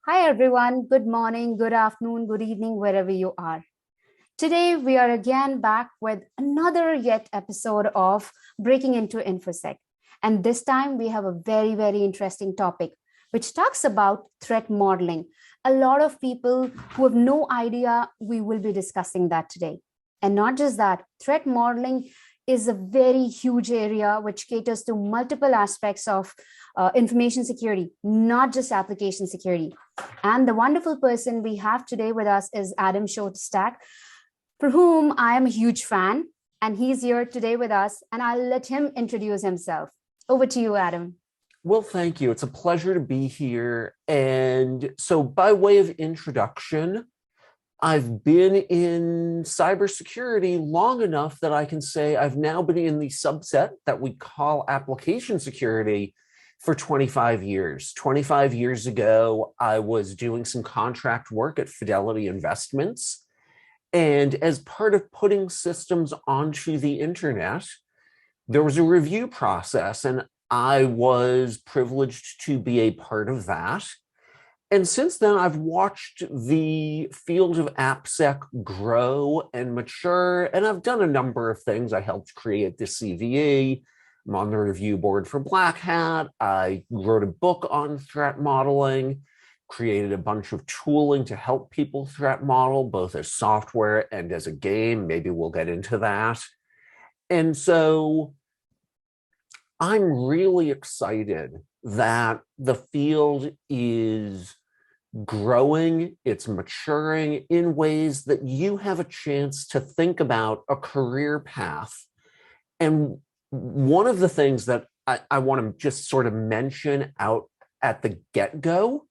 Hi, everyone. Good morning, good afternoon, good evening, wherever you are. Today, we are again back with another yet episode of Breaking into InfoSec. And this time, we have a very, very interesting topic, which talks about threat modeling. A lot of people who have no idea we will be discussing that today. And not just that, threat modeling is a very huge area which caters to multiple aspects of information security, not just application security. And the wonderful person we have today with us is Adam Shostack, for whom I am a huge fan. And he's here today with us, and I'll let him introduce himself. Over to you, Adam. Well, thank you. It's a pleasure to be here. And so, by way of introduction, I've been in cybersecurity long enough that I can say I've now been in the subset that we call application security for 25 years. 25 years ago, I was doing some contract work at Fidelity Investments. And as part of putting systems onto the internet, there was a review process, and I was privileged to be a part of that. And since then, I've watched the field of AppSec grow and mature, and I've done a number of things. I helped create the CVE. I'm on the review board for Black Hat. I wrote a book on threat modeling, created a bunch of tooling to help people threat model, both as software and as a game. Maybe we'll get into that. And so I'm really excited that the field is growing, it's maturing in ways that you have a chance to think about a career path. And one of the things that I want to just sort of mention out at the get-go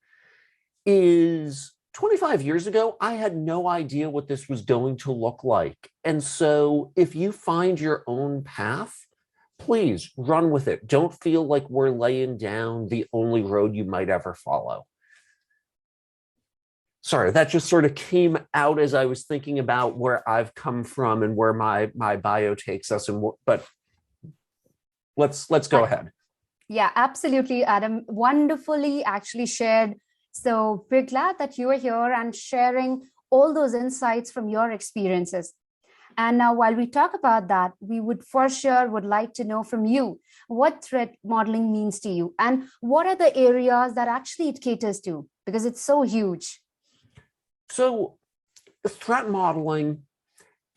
is 25 years ago, I had no idea what this was going to look like. And so if you find your own path, please run with it. Don't feel like we're laying down the only road you might ever follow. Sorry, that just sort of came out as I was thinking about where I've come from and where my bio takes us. But let's go ahead. Yeah, absolutely, Adam. Wonderfully actually shared. So we're glad that you are here and sharing all those insights from your experiences. And now, while we talk about that, we would for sure would like to know from you what threat modeling means to you and what are the areas that actually it caters to, because it's so huge. So threat modeling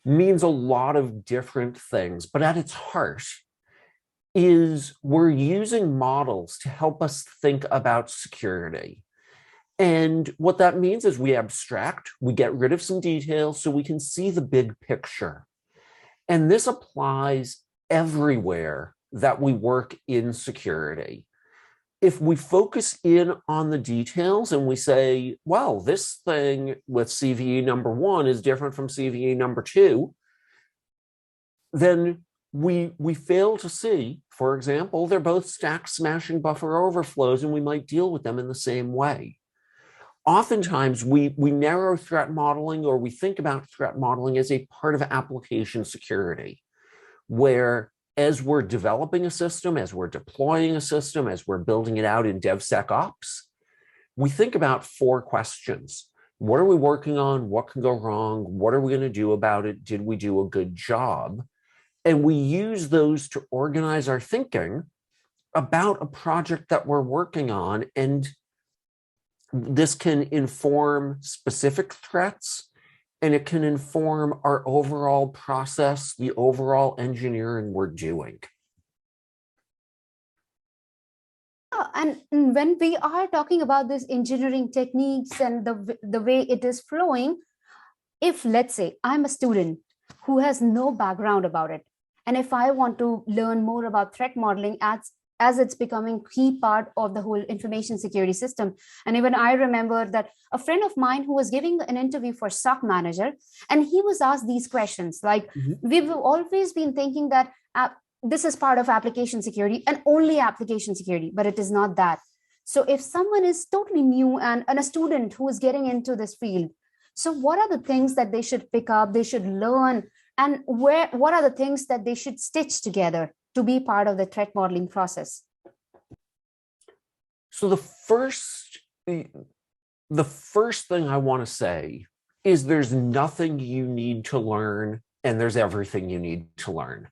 means a lot of different things, but at its heart is we're using models to help us think about security. And what that means is we abstract, we get rid of some details so we can see the big picture. And this applies everywhere that we work in security. If we focus in on the details and we say, well, this thing with CVE number 1 is different from CVE number 2, then we fail to see, for example, they're both stack smashing buffer overflows, and we might deal with them in the same way. Oftentimes, we narrow threat modeling, or we think about threat modeling as a part of application security, where as we're developing a system, as we're deploying a system, as we're building it out in DevSecOps, we think about 4 questions. What are we working on? What can go wrong? What are we going to do about it? Did we do a good job? And we use those to organize our thinking about a project that we're working on. And this can inform specific threats, and it can inform our overall process, the overall engineering we're doing. And when we are talking about this engineering techniques and the way it is flowing, if let's say I'm a student who has no background about it, and if I want to learn more about threat modeling as it's becoming key part of the whole information security system. And even I remember that a friend of mine who was giving an interview for SOC manager, and he was asked these questions like, we've always been thinking that this is part of application security and only application security, but it is not that. So if someone is totally new and a student who is getting into this field, so what are the things that they should pick up, they should learn, and what are the things that they should stitch together to be part of the threat modeling process? So the first the first thing I want to say is there's nothing you need to learn, and there's everything you need to learn.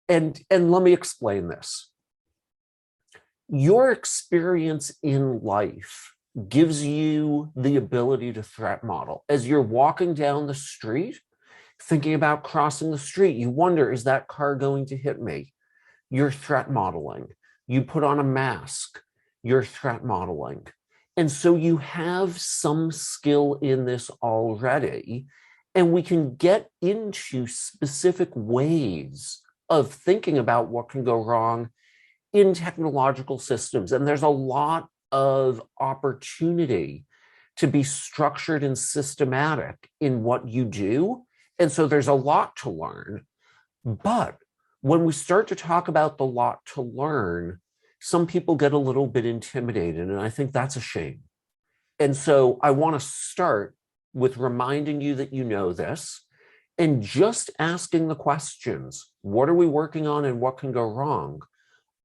And let me explain this. Your experience in life gives you the ability to threat model. As you're walking down the street, thinking about crossing the street, you wonder, is that car going to hit me? You're threat modeling. You put on a mask, you're threat modeling. And so you have some skill in this already, and we can get into specific ways of thinking about what can go wrong in technological systems. And there's a lot of opportunity to be structured and systematic in what you do. And so there's a lot to learn. But when we start to talk about the lot to learn, some people get a little bit intimidated, and I think that's a shame. And so I want to start with reminding you that you know this and just asking the questions. What are we working on and what can go wrong?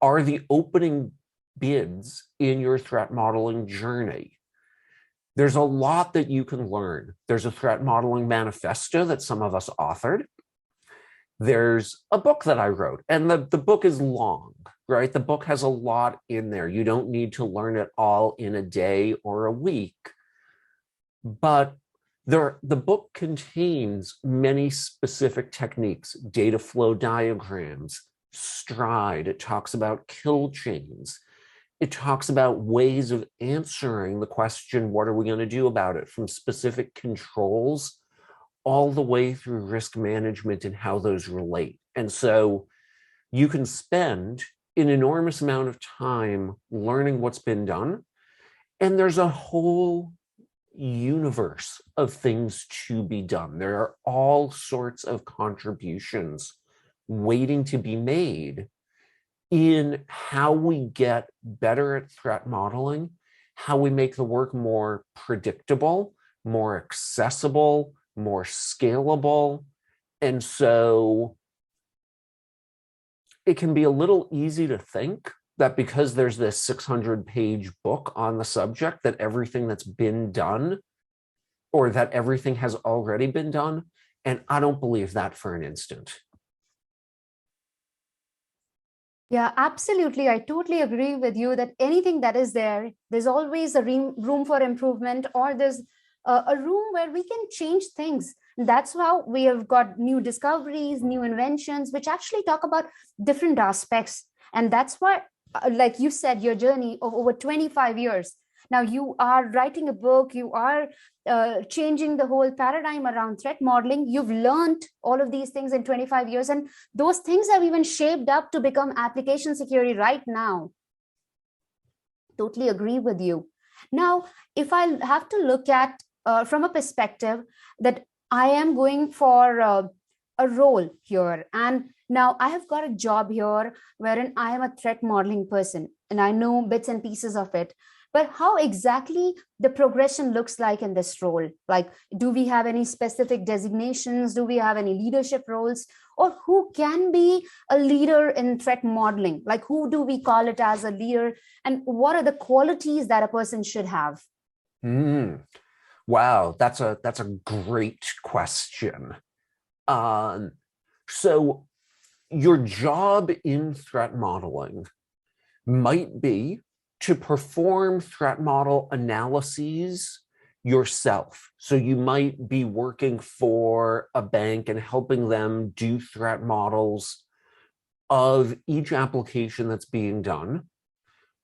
Are the opening bids in your threat modeling journey? There's a lot that you can learn. There's a threat modeling manifesto that some of us authored. There's a book that I wrote, and the book is long, right? The book has a lot in there. You don't need to learn it all in a day or a week. But the book contains many specific techniques, data flow diagrams, stride. It talks about kill chains. It talks about ways of answering the question, what are we going to do about it, from specific controls all the way through risk management and how those relate. And so you can spend an enormous amount of time learning what's been done. And there's a whole universe of things to be done. There are all sorts of contributions waiting to be made in how we get better at threat modeling, how we make the work more predictable, more accessible, more scalable. And so it can be a little easy to think that because there's this 600-page book on the subject, that everything that's been done or that everything has already been done. And I don't believe that for an instant. Yeah, absolutely. I totally agree with you that anything that is there, there's always a room for improvement, or there's a room where we can change things. That's how we have got new discoveries, new inventions, which actually talk about different aspects. And that's why, like you said, your journey of over 25 years. Now you are writing a book, you are changing the whole paradigm around threat modeling. You've learned all of these things in 25 years, and those things have even shaped up to become application security right now. Totally agree with you. Now, if I have to look at from a perspective that I am going for a role here, and now I have got a job here wherein I am a threat modeling person and I know bits and pieces of it. But how exactly the progression looks like in this role? Like, do we have any specific designations? Do we have any leadership roles? Or who can be a leader in threat modeling? Like, who do we call it as a leader? And what are the qualities that a person should have? Wow, that's a great question. So your job in threat modeling might be to perform threat model analyses yourself. So you might be working for a bank and helping them do threat models of each application that's being done.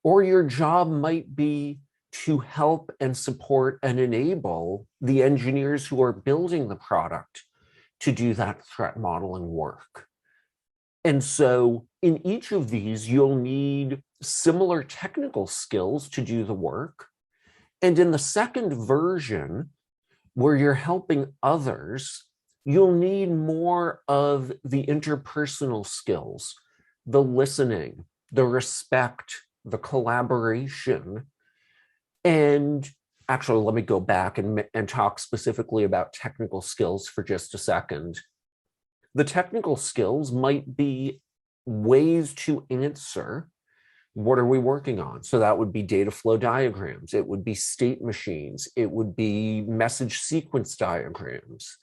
Or your job might be to help and support and enable the engineers who are building the product to do that threat modeling work. And so in each of these, you'll need similar technical skills to do the work. And in the second version, where you're helping others, you'll need more of the interpersonal skills, the listening, the respect, the collaboration. And actually, let me go back and talk specifically about technical skills for just a second. The technical skills might be ways to answer What are we working on? So that would be data flow diagrams. It would be state machines. It would be message sequence diagrams.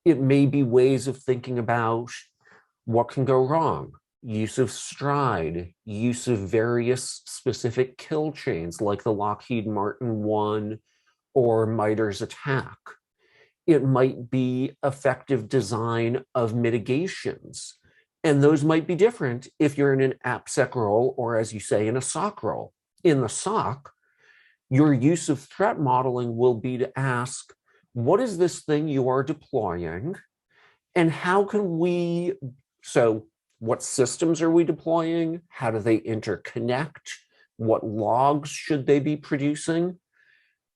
It may be ways of thinking about what can go wrong. Use of stride, use of various specific kill chains like the Lockheed Martin one or MITRE's attack. It might be effective design of mitigations. And those might be different if you're in an AppSec role or, as you say, in a SOC role. In the SOC, your use of threat modeling will be to ask, what is this thing you are deploying? And how can we, so what systems are we deploying? How do they interconnect? What logs should they be producing?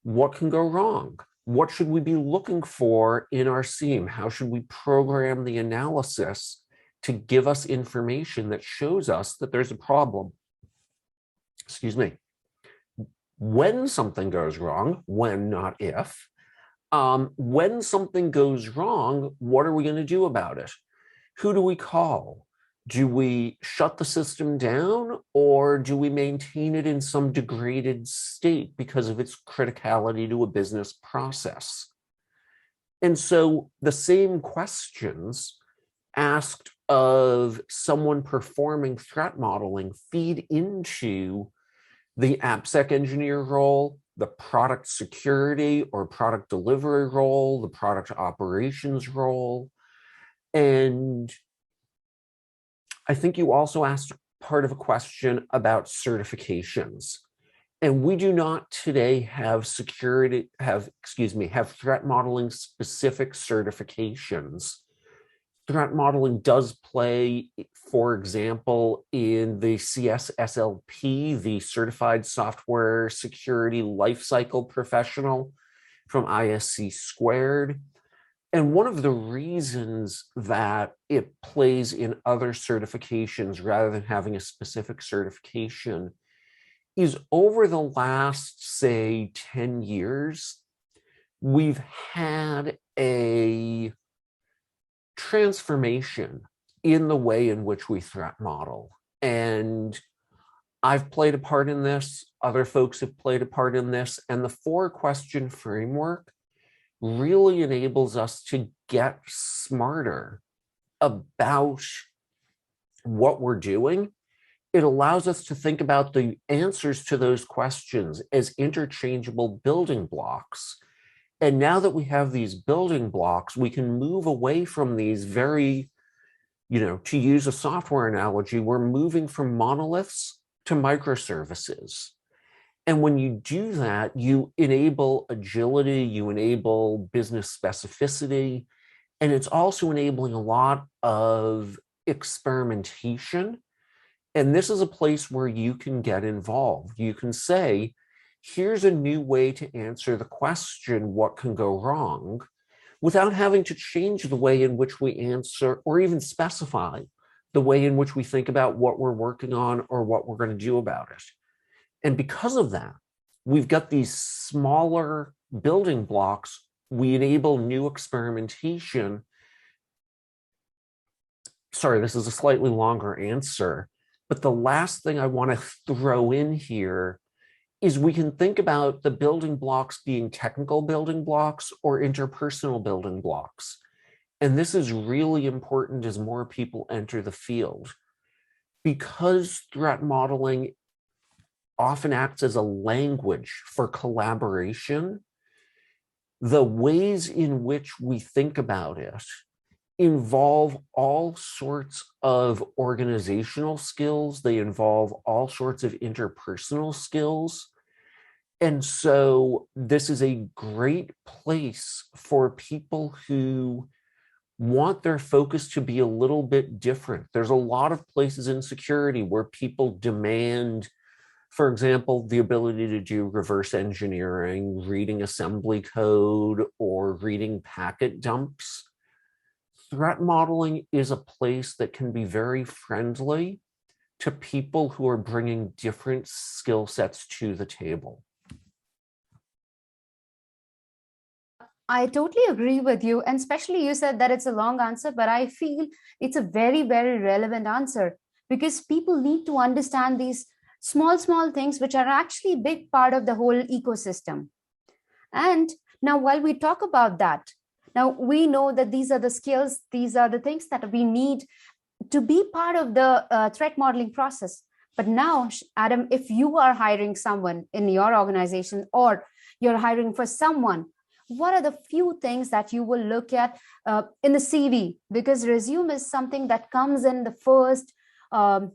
What can go wrong? What should we be looking for in our SIEM? How should we program the analysis to give us information that shows us that there's a problem? Excuse me. When something goes wrong, when, not if, when something goes wrong, what are we going to do about it? Who do we call? Do we shut the system down, or do we maintain it in some degraded state because of its criticality to a business process? And so the same questions asked of someone performing threat modeling feed into the AppSec engineer role, the product security or product delivery role, the product operations role. And I think you also asked part of a question about certifications. And we do not today have have threat modeling specific certifications. Threat modeling does play, for example, in the CSSLP, the Certified Software Security Lifecycle Professional from ISC Squared. And one of the reasons that it plays in other certifications rather than having a specific certification is over the last, say, 10 years, we've had a transformation in the way in which we threat model. And I've played a part in this, other folks have played a part in this, and the 4-question framework really enables us to get smarter about what we're doing. It allows us to think about the answers to those questions as interchangeable building blocks. And now that we have these building blocks, we can move away from these very, to use a software analogy, we're moving from monoliths to microservices. And when you do that, you enable agility, you enable business specificity, and it's also enabling a lot of experimentation. And this is a place where you can get involved. You can say, here's a new way to answer the question, what can go wrong, without having to change the way in which we answer or even specify the way in which we think about what we're working on or what we're going to do about it. And because of that, we've got these smaller building blocks. We enable new experimentation. Sorry, this is a slightly longer answer, but the last thing I want to throw in here is we can think about the building blocks being technical building blocks or interpersonal building blocks. And this is really important as more people enter the field, because threat modeling often acts as a language for collaboration. The ways in which we think about it involve all sorts of organizational skills. They involve all sorts of interpersonal skills. And so this is a great place for people who want their focus to be a little bit different. There's a lot of places in security where people demand, for example, the ability to do reverse engineering, reading assembly code, or reading packet dumps. Threat modeling is a place that can be very friendly to people who are bringing different skill sets to the table. I totally agree with you. And especially you said that it's a long answer, but I feel it's a very, very relevant answer, because people need to understand these small things which are actually a big part of the whole ecosystem. And now, while we talk about that, now we know that these are the skills, these are the things that we need to be part of the threat modeling process. But now, Adam, if you are hiring someone in your organization or you're hiring for someone, what are the few things that you will look at in the CV? Because resume is something that comes in the first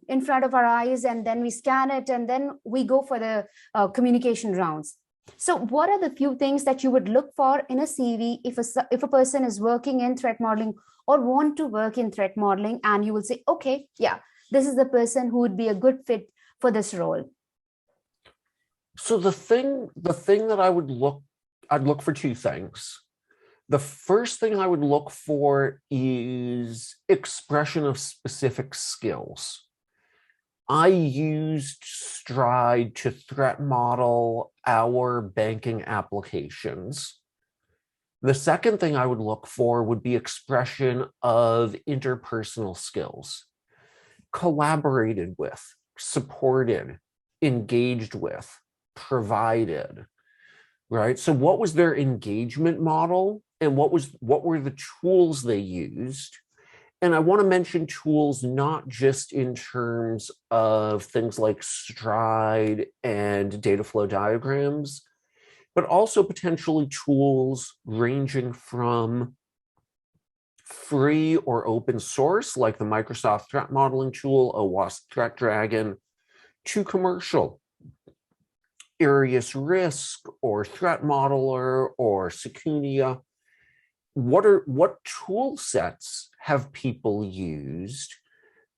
in front of our eyes, and then we scan it, and then we go for the communication rounds. So what are the few things that you would look for in a CV if a person is working in threat modeling or want to work in threat modeling, and you will say, okay, yeah, this is the person who would be a good fit for this role? So the thing that I'd look for two things. The first thing I would look for is expression of specific skills. I used Stride to threat model our banking applications. The second thing I would look for would be expression of interpersonal skills. Collaborated with, supported, engaged with, provided, right? So what was their engagement model, and what were the tools they used? And I want to mention tools not just in terms of things like Stride and data flow diagrams, but also potentially tools ranging from free or open source, like the Microsoft threat modeling tool, OWASP Threat Dragon, to commercial, Arius Risk or Threat Modeler or Secunia. What tool sets have people used?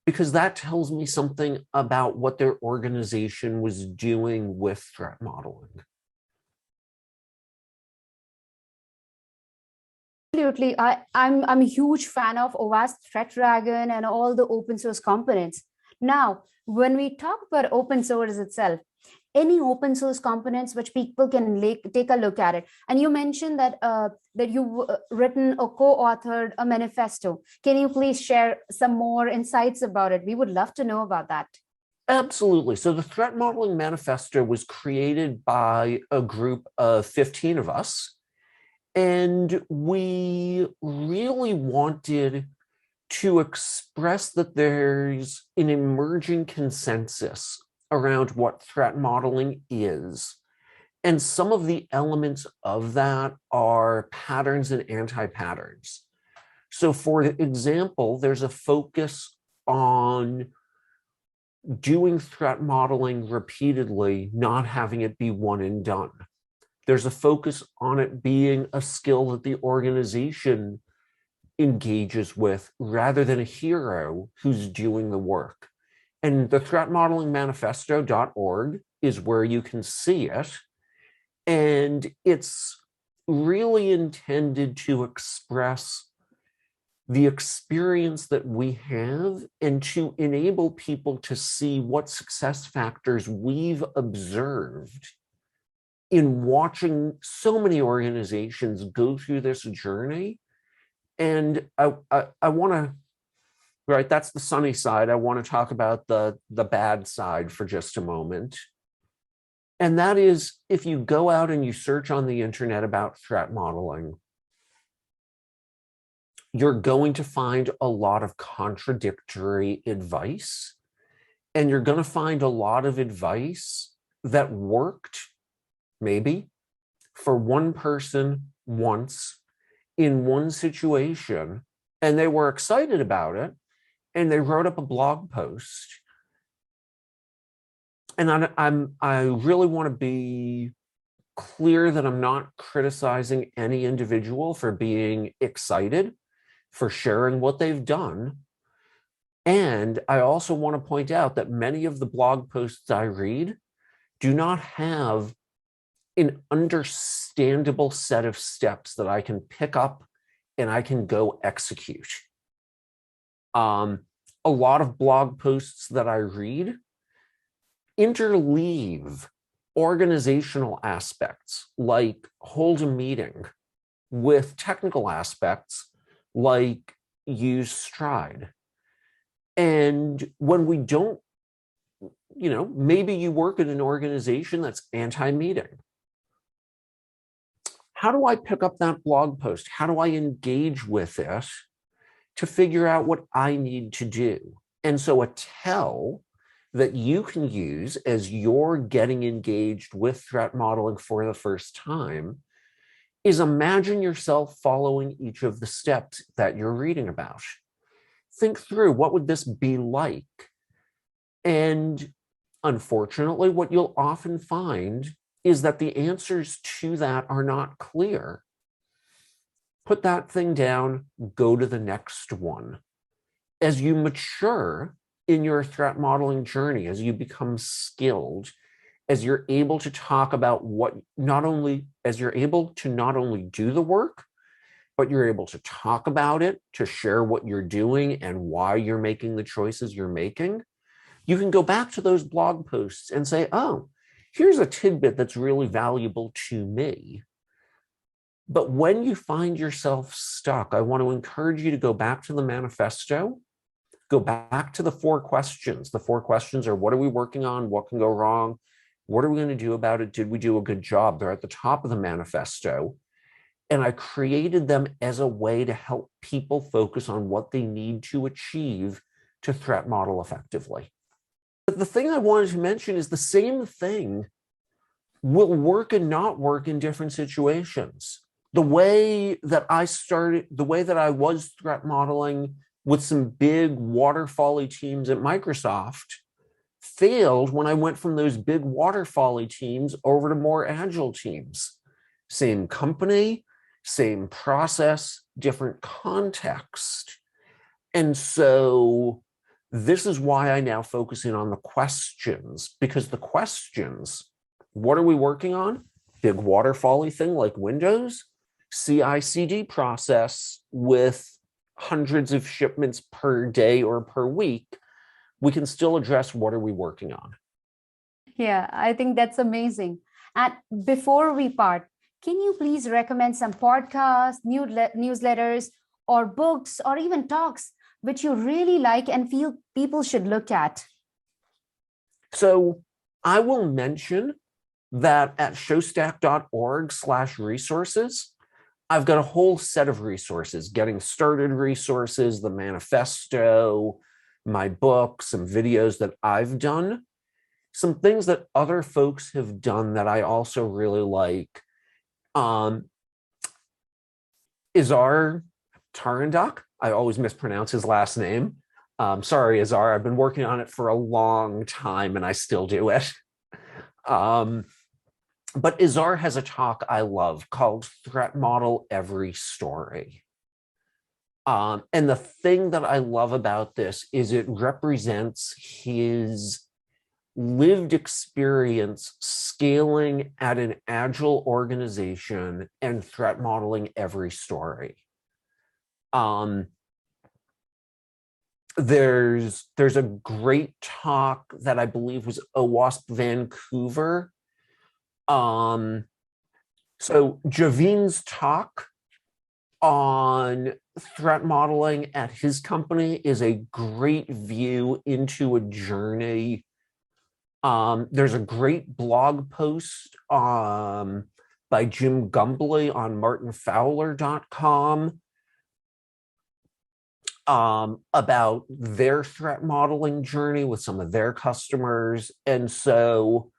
Because that tells me something about what their organization was doing with threat modeling. Absolutely. I'm a huge fan of OWASP Threat Dragon and all the open source components. Now, when we talk about open source itself, any open source components which people can take a look at it. And you mentioned that that you've written or co-authored a manifesto. Can you please share some more insights about it? We would love to know about that. Absolutely. So the threat modeling manifesto was created by a group of 15 of us. And we really wanted to express that there's an emerging consensus around what threat modeling is. And some of the elements of that are patterns and anti-patterns. So for example, there's a focus on doing threat modeling repeatedly, not having it be one and done. There's a focus on it being a skill that the organization engages with rather than a hero who's doing the work. And the threatmodelingmanifesto.org is where you can see it. And it's really intended to express the experience that we have and to enable people to see what success factors we've observed in watching so many organizations go through this journey. And I want to, right, that's the sunny side. I want to talk about the bad side for just a moment. And that is, if you go out and you search on the internet about threat modeling, you're going to find a lot of contradictory advice. And you're going to find a lot of advice that worked, maybe, for one person once in one situation, and they were excited about it, and they wrote up a blog post. And I really want to be clear that I'm not criticizing any individual for being excited, for sharing what they've done. And I also want to point out that many of the blog posts I read do not have an understandable set of steps that I can pick up and I can go execute. A lot of blog posts that I read interleave organizational aspects, like hold a meeting, with technical aspects, like use Stride. And when we don't maybe you work in an organization that's anti-meeting. How do I pick up that blog post? How do I engage with it to figure out what I need to do? And so a tell that you can use as you're getting engaged with threat modeling for the first time is imagine yourself following each of the steps that you're reading about. Think through, what would this be like? And unfortunately, what you'll often find is that the answers to that are not clear. Put that thing down, go to the next one. As you mature in your threat modeling journey, as you become skilled, as you're able to talk about as you're able to not only do the work, but you're able to talk about it, to share what you're doing and why you're making the choices you're making, you can go back to those blog posts and say, oh, here's a tidbit that's really valuable to me. But when you find yourself stuck, I want to encourage you to go back to the manifesto, go back to the 4 questions. The 4 questions are, what are we working on? What can go wrong? What are we going to do about it? Did we do a good job? They're at the top of the manifesto. And I created them as a way to help people focus on what they need to achieve to threat model effectively. But the thing I wanted to mention is the same thing will work and not work in different situations. The way that I was threat modeling with some big waterfally teams at Microsoft failed when I went from those big waterfally teams over to more agile teams. Same company, same process, different context. And so this is why I now focus in on the questions, because the questions, what are we working on? Big waterfally thing like Windows, CI/CD process with hundreds of shipments per day or per week. We can still address what are we working on. Yeah, I think that's amazing. And before we part, can you please recommend some podcasts, newsletters, or books, or even talks which you really like and feel people should look at? So I will mention that at shostack.org/resources, I've got a whole set of resources, getting started resources, the manifesto, my book, some videos that I've done, some things that other folks have done that I also really like. Izar Tarandak, I always mispronounce his last name. Sorry, Izar, I've been working on it for a long time and I still do it. But Izar has a talk I love called Threat Model Every Story. And the thing that I love about this is it represents his lived experience scaling at an agile organization and threat modeling every story. There's a great talk that I believe was OWASP Vancouver. So Javeen's talk on threat modeling at his company is a great view into a journey. There's a great blog post by Jim Gumbley on martinfowler.com about their threat modeling journey with some of their customers. And so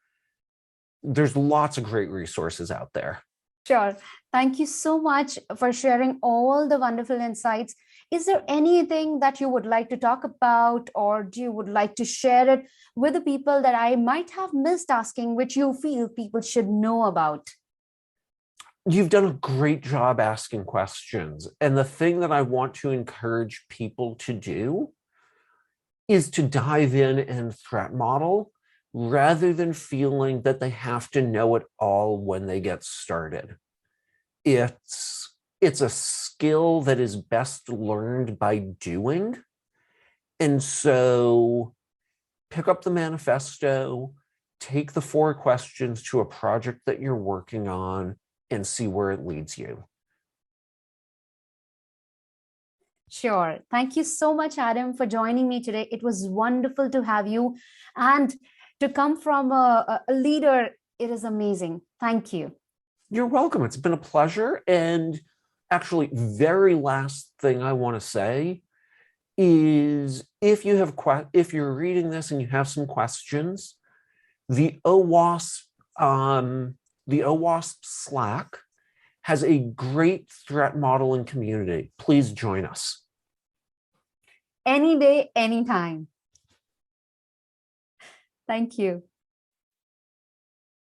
there's lots of great resources out there. Sure. Thank you so much for sharing all the wonderful insights. Is there anything that you would like to talk about, or do you would like to share it with the people that I might have missed asking, which you feel people should know about? You've done a great job asking questions. And the thing that I want to encourage people to do is to dive in and threat model rather than feeling that they have to know it all when they get started. It's a skill that is best learned by doing. And so pick up the manifesto, take the 4 questions to a project that you're working on, and see where it leads you. Sure. Thank you so much, Adam, for joining me today. It was wonderful to have you. And To come from a leader, it is amazing. Thank you. You're welcome. It's been a pleasure. And actually, very last thing I want to say is if you're reading this and you have some questions, the OWASP Slack has a great threat modeling community. Please join us. Any day, anytime. Thank you.